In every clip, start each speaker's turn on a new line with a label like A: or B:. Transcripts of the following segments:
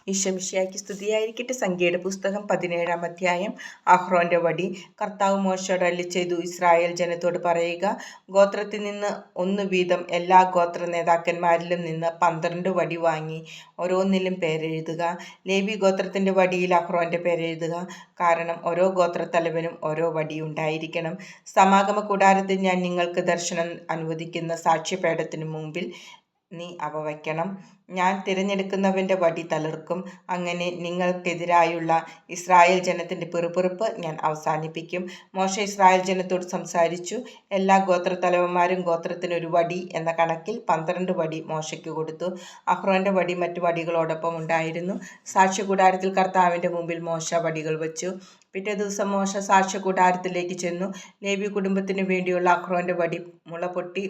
A: ഈശോമിശിഹായ്ക്ക് സ്തുതിയായിരിക്കട്ടെ. സംഖ്യയുടെ പുസ്തകം 17-ാം അധ്യായം. അഹ്റോന്റെ വടി. കർത്താവ് മോശയോട് അരുളിച്ചെയ്തു, ഇസ്രായേൽ ജനത്തോട് പറയുക, ഗോത്രത്തിൽ നിന്ന് 1 വീതം എല്ലാ ഗോത്ര നേതാക്കന്മാരിലും നിന്ന് 12 വടി വാങ്ങി ഓരോന്നിലും പേരെഴുതുക. ലേവി ഗോത്രത്തിന്റെ വടിയിൽ അഹ്റോന്റെ പേരെഴുതുക. കാരണം ഓരോ ഗോത്രത്തലവനും ഓരോ വടിയുണ്ടായിരിക്കണം. സമാഗമ കൂടാരത്തിൽ ഞാൻ നിങ്ങൾക്ക് ദർശനം അനുവദിക്കുന്ന സാക്ഷ്യപീഠത്തിനു മുമ്പിൽ നീ അവ വയ്ക്കണം. ഞാൻ തിരഞ്ഞെടുക്കുന്നവന്റെ വടി തളിർക്കും. അങ്ങനെ നിങ്ങൾക്കെതിരായുള്ള ഇസ്രായേൽ ജനത്തിന്റെ പിറുപിറുപ്പ് ഞാൻ അവസാനിപ്പിക്കും. മോശ ഇസ്രായേൽ ജനത്തോട് സംസാരിച്ചു. എല്ലാ ഗോത്രത്തലവന്മാരും ഗോത്രത്തിന് 1 വടി എന്ന കണക്കിൽ 12 വടി മോശയ്ക്ക് കൊടുത്തു. അഹ്റോന്റെ വടി മറ്റു വടികളോടൊപ്പം ഉണ്ടായിരുന്നു. സാക്ഷ്യകൂടാരത്തിൽ കർത്താവിന്റെ മുമ്പിൽ മോശ വടികൾ വച്ചു. പിറ്റേ ദിവസം മോശ സാക്ഷ്യകൂടാരത്തിലേക്ക് ചെന്നു. ലേവി കുടുംബത്തിനു വേണ്ടിയുള്ള അഹ്റോന്റെ വടി മുള പൊട്ടി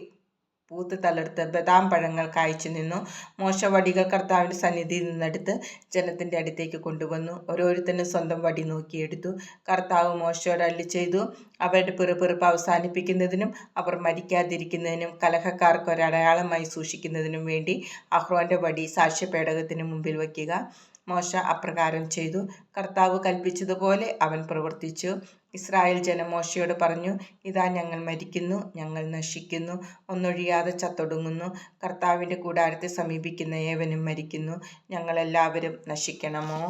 A: പൂത്ത് തളിർത്ത് ബദാം പഴങ്ങൾ കായ്ച്ചു നിന്നു. മോശ വടികൾ കർത്താവിന്റെ സന്നിധിയിൽ നിന്നെടുത്ത് ജനത്തിന്റെ അടുത്തേക്ക് കൊണ്ടുവന്നു. ഓരോരുത്തരും സ്വന്തം വടി നോക്കിയെടുത്തു. കർത്താവ് മോശയോട് അരുളിച്ചെയ്തു, അവരുടെ പിറുപിറുപ്പ് അവസാനിപ്പിക്കുന്നതിനും അവർ മരിക്കാതിരിക്കുന്നതിനും കലഹക്കാർക്ക് ഒരടയാളമായി സൂക്ഷിക്കുന്നതിനും വേണ്ടി അഹ്റോന്റെ വടി സാക്ഷ്യപേടകത്തിന് മുമ്പിൽ വയ്ക്കുക. മോശ അപ്രകാരം ചെയ്തു. കർത്താവ് കൽപ്പിച്ചതുപോലെ അവൻ പ്രവർത്തിച്ചു. ഇസ്രായേൽ ജനം മോശയോട് പറഞ്ഞു, ഇതാ ഞങ്ങൾ മരിക്കുന്നു, ഞങ്ങൾ നശിക്കുന്നു, ഒന്നൊഴിയാതെ ചത്തൊടുങ്ങുന്നു. കർത്താവിന്റെ കൂടാരത്തെ സമീപിക്കുന്ന ഏവനും മരിക്കുന്നു. ഞങ്ങളെല്ലാവരും നശിക്കണമോ?